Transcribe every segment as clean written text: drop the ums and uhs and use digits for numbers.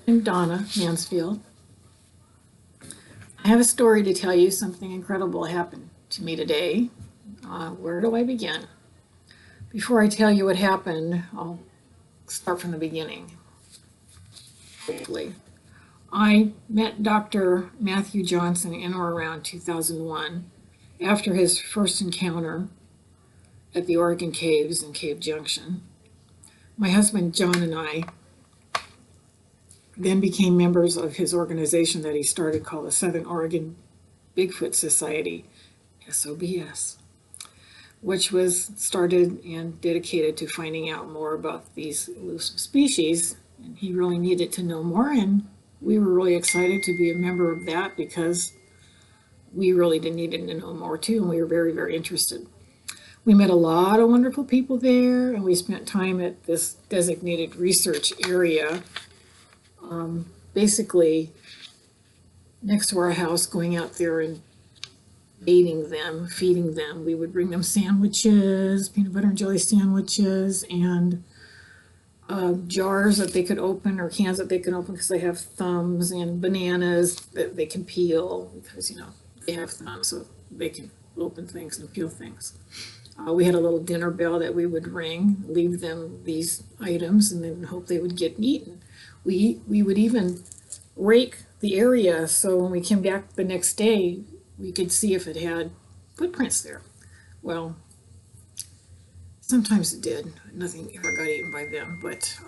I'm Donna Mansfield. I have a story to tell you. Something incredible happened to me today. Where do I begin? Before I tell you what happened, I'll start from the beginning. Quickly. I met Dr. Matthew Johnson in or around 2001 after his first encounter at the Oregon Caves in Cave Junction. My husband John and I then became members of his organization that he started called the Southern Oregon Bigfoot Society, SOBS, which was started and dedicated to finding out more about these elusive species. And he really needed to know more, and we were really excited to be a member of that because we really needed to know more too, and we were very, very interested. We met a lot of wonderful people there, and we spent time at this designated research area, basically next to our house, going out there and baiting them, feeding them. We would bring them sandwiches, peanut butter and jelly sandwiches, and jars that they could open, or cans that they can open because they have thumbs, and bananas that they can peel because, you know, they have thumbs, so they can open things and peel things. We had a little dinner bell that we would ring, leave them these items, and then hope they would get eaten. We would even rake the area so when we came back the next day, we could see if it had footprints there. Well, sometimes it did. Nothing ever got eaten by them, but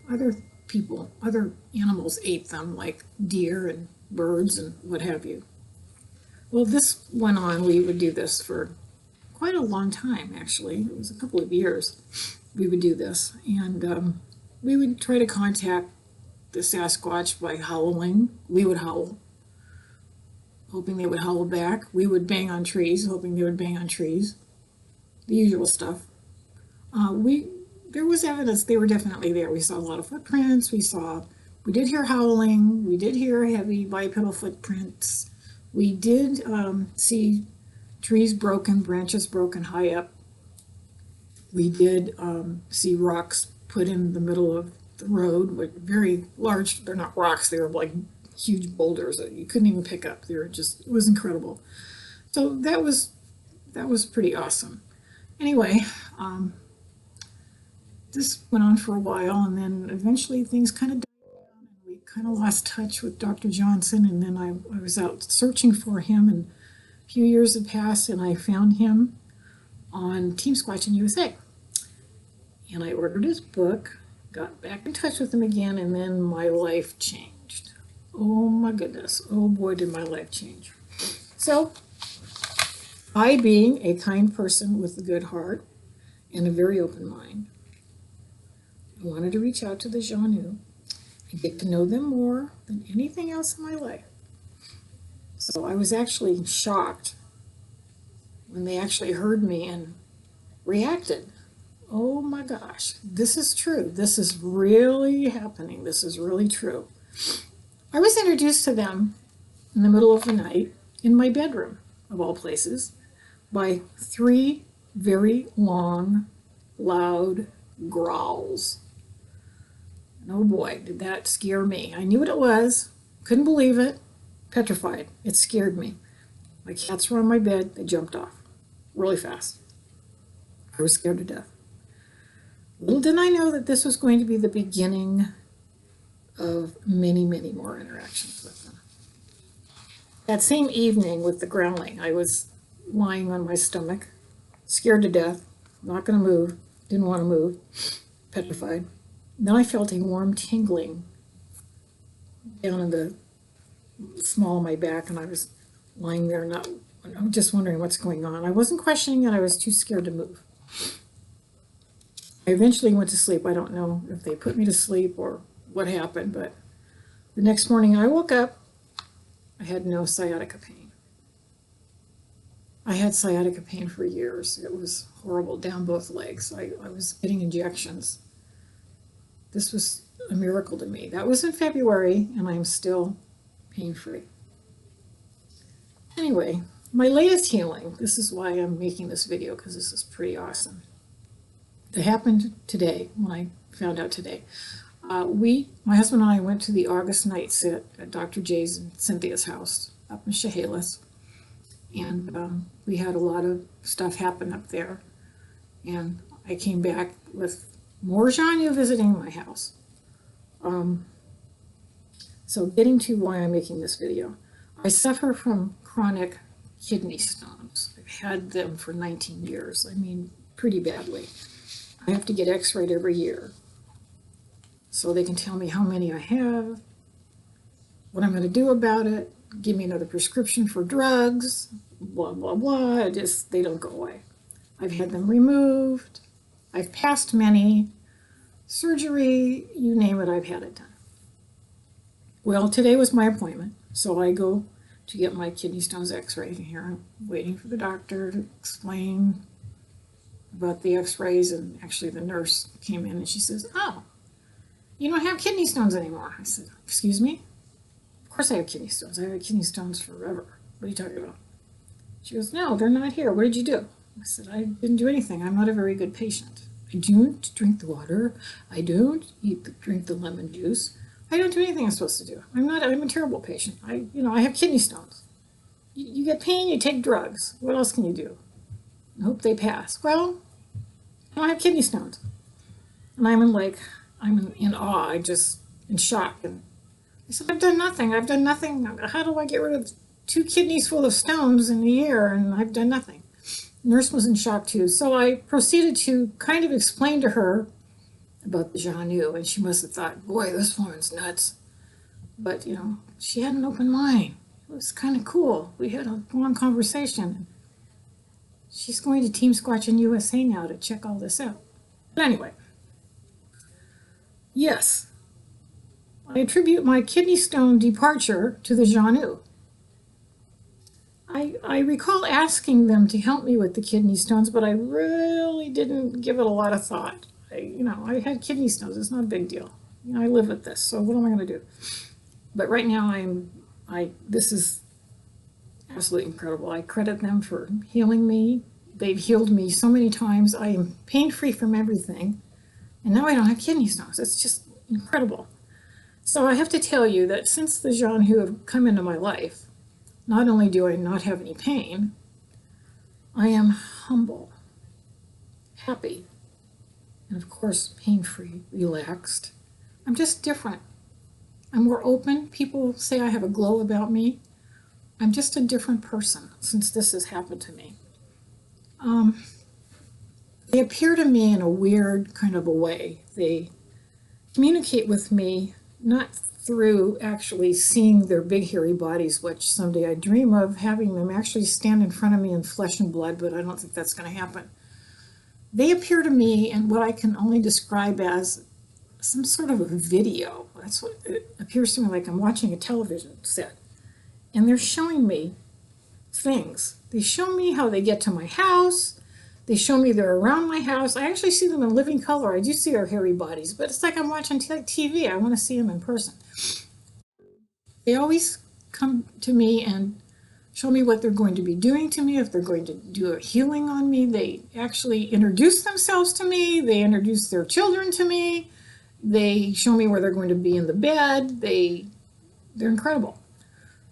other animals ate them, like deer and birds and what have you. Well, this went on. We would do this for quite a long time, actually. It was a couple of years we would do this. And we would try to contact the Sasquatch by howling. We would howl, hoping they would howl back. We would bang on trees, hoping they would bang on trees. The usual stuff. There was evidence they were definitely there. We saw a lot of footprints. We did hear howling. We did hear heavy bipedal footprints. We did see trees broken, branches broken high up. We did see rocks put in the middle of the road, with very large, they're not rocks, they were like huge boulders that you couldn't even pick up. They were just, it was incredible. So that was pretty awesome. Anyway, this went on for a while, and then eventually things kind of died down, and we kind of lost touch with Dr. Johnson, and then I was out searching for him, and a few years had passed, and I found him on Team Squatch in USA. And I ordered his book, got back in touch with him again, and then my life changed. Oh my goodness. Oh boy, did my life change. So, I, being a kind person with a good heart and a very open mind, I wanted to reach out to the Xanue and get to know them more than anything else in my life. So I was actually shocked when they actually heard me and reacted. Oh my gosh, this is true. This is really happening. This is really true. I was introduced to them in the middle of the night in my bedroom, of all places, by 3 very long, loud growls. And oh boy, did that scare me. I knew what it was, couldn't believe it, petrified. It scared me. My cats were on my bed, they jumped off really fast. I was scared to death. Little did I know that this was going to be the beginning of many, many more interactions with them. That same evening with the growling, I was lying on my stomach, scared to death, not going to move, didn't want to move, petrified. Then I felt a warm tingling down in the small of my back, and I was lying there, just wondering what's going on. I wasn't questioning it, I was too scared to move. I eventually went to sleep. I don't know if they put me to sleep or what happened, but the next morning I woke up, I had no sciatica pain. I had sciatica pain for years. It was horrible down both legs. I was getting injections. This was a miracle to me. That was in February, and I'm still pain-free. Anyway, my latest healing, this is why I'm making this video, because this is pretty awesome. That happened today, when I found out today. My husband and I went to the August night sit at Dr. J's and Cynthia's house up in Chehalis. And we had a lot of stuff happen up there. And I came back with more Xanue visiting my house. So getting to why I'm making this video. I suffer from chronic kidney stones. I've had them for 19 years. I mean, pretty badly. I have to get x-rayed every year so they can tell me how many I have, what I'm going to do about it, give me another prescription for drugs, blah, blah, blah. They don't go away. I've had them removed. I've passed many. Surgery, you name it, I've had it done. Well, today was my appointment, so I go to get my kidney stones x-rayed here. I'm waiting for the doctor to explain about the x-rays, and actually the nurse came in and she says, "Oh, you don't have kidney stones anymore." I said, "Excuse me? Of course I have kidney stones. I've had kidney stones forever. What are you talking about?" She goes, "No, they're not here. What did you do?" I said, "I didn't do anything. I'm not a very good patient. I don't drink the water. I don't drink the lemon juice. I don't do anything I'm supposed to do. I'm a terrible patient. I have kidney stones. You get pain, you take drugs. What else can you do? I hope they pass." "Well, I don't have kidney stones." And I'm in awe. I'm just in shock. And I said, "I've done nothing. I've done nothing. How do I get rid of 2 kidneys full of stones in a year? And I've done nothing." The nurse was in shock too. So I proceeded to kind of explain to her about the Xanue, and she must have thought, "Boy, this woman's nuts." But, she had an open mind. It was kind of cool. We had a long conversation. She's going to Team Squatch in USA now to check all this out. But anyway, yes, I attribute my kidney stone departure to the Xanue. I recall asking them to help me with the kidney stones, but I really didn't give it a lot of thought. I had kidney stones. It's not a big deal. I live with this, so what am I going to do? But right now, this is absolutely incredible. I credit them for healing me. They've healed me so many times. I am pain-free from everything, and now I don't have kidney stones. It's just incredible. So I have to tell you that since the Xanue have come into my life, not only do I not have any pain, I am humble, happy, and of course, pain-free, relaxed. I'm just different. I'm more open. People say I have a glow about me. I'm just a different person since this has happened to me. They appear to me in a weird kind of a way. They communicate with me not through actually seeing their big hairy bodies, which someday I dream of having them actually stand in front of me in flesh and blood, but I don't think that's going to happen. They appear to me in what I can only describe as some sort of a video. That's what it appears to me, like I'm watching a television set. And they're showing me things. They show me how they get to my house. They show me they're around my house. I actually see them in living color. I do see their hairy bodies, but it's like I'm watching TV. I want to see them in person. They always come to me and show me what they're going to be doing to me, if they're going to do a healing on me. They actually introduce themselves to me. They introduce their children to me. They show me where they're going to be in the bed. They're incredible.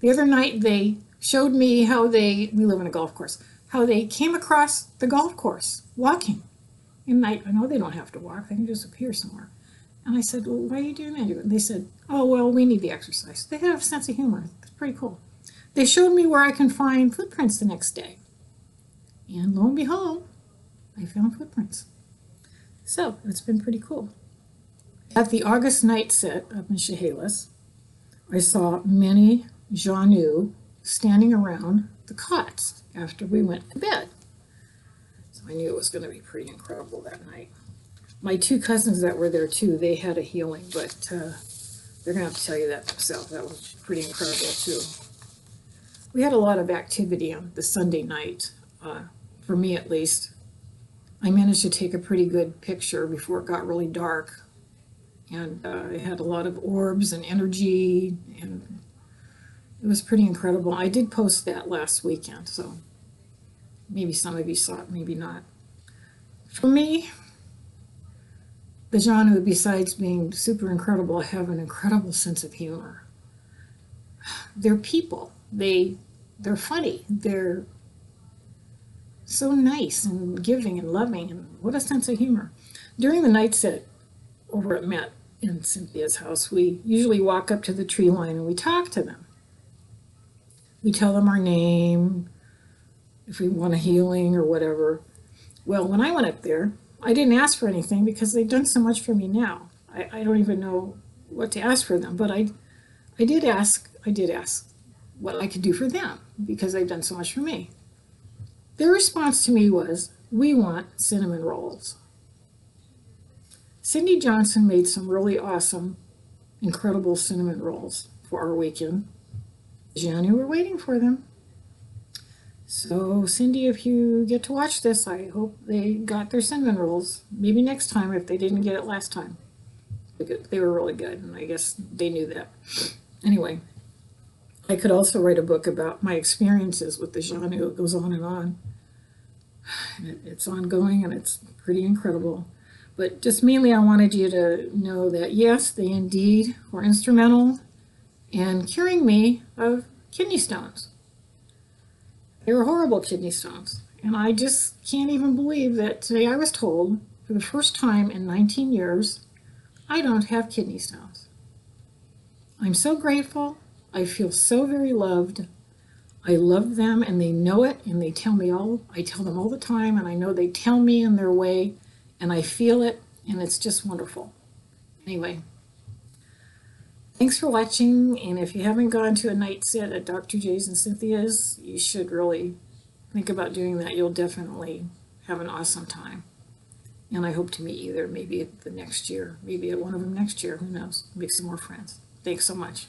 The other night they showed me how we live in a golf course, how they came across the golf course walking. And I know they don't have to walk. They can just appear somewhere. And I said, "Well, why are you doing that?" And they said, "Oh, well, we need the exercise." They have a sense of humor. It's pretty cool. They showed me where I can find footprints the next day. And lo and behold, I found footprints. So it's been pretty cool. At the August night sit up in Chehalis, I saw many Xanue standing around the cots after we went to bed. So I knew it was going to be pretty incredible that night. My 2 cousins that were there too, they had a healing, but they're going to have to tell you that themselves. That was pretty incredible too. We had a lot of activity on the Sunday night, for me at least. I managed to take a pretty good picture before it got really dark. And it had a lot of orbs and energy, and it was pretty incredible. I did post that last weekend, so maybe some of you saw it, maybe not. For me, The Xanue, besides being super incredible, have an incredible sense of humor. They're people. They're funny. They're so nice and giving and loving, and what a sense of humor. During the night sit over at Matt and Cynthia's house, we usually walk up to the tree line and we talk to them. We tell them our name, if we want a healing or whatever. Well, when I went up there, I didn't ask for anything because they've done so much for me now. I don't even know what to ask for them, but I did ask what I could do for them because they've done so much for me. Their response to me was, "We want cinnamon rolls." Cindy Johnson made some really awesome, incredible cinnamon rolls for our weekend. Xanue were waiting for them. So, Cindy, if you get to watch this, I hope they got their cinnamon rolls. Maybe next time if they didn't get it last time. They were really good, and I guess they knew that. Anyway, I could also write a book about my experiences with the Xanue. It goes on and on. It's ongoing, and it's pretty incredible. But just mainly I wanted you to know that, yes, they indeed were instrumental in curing me of kidney stones. They were horrible kidney stones. And I just can't even believe that today I was told, for the first time in 19 years, I don't have kidney stones. I'm so grateful. I feel so very loved. I love them, and they know it, and they tell me I tell them all the time, and I know they tell me in their way, and I feel it, and it's just wonderful. Anyway, thanks for watching, and if you haven't gone to a night sit at Dr. J's and Cynthia's, you should really think about doing that. You'll definitely have an awesome time. And I hope to meet you there maybe at the next year, maybe at one of them next year, who knows, make some more friends. Thanks so much.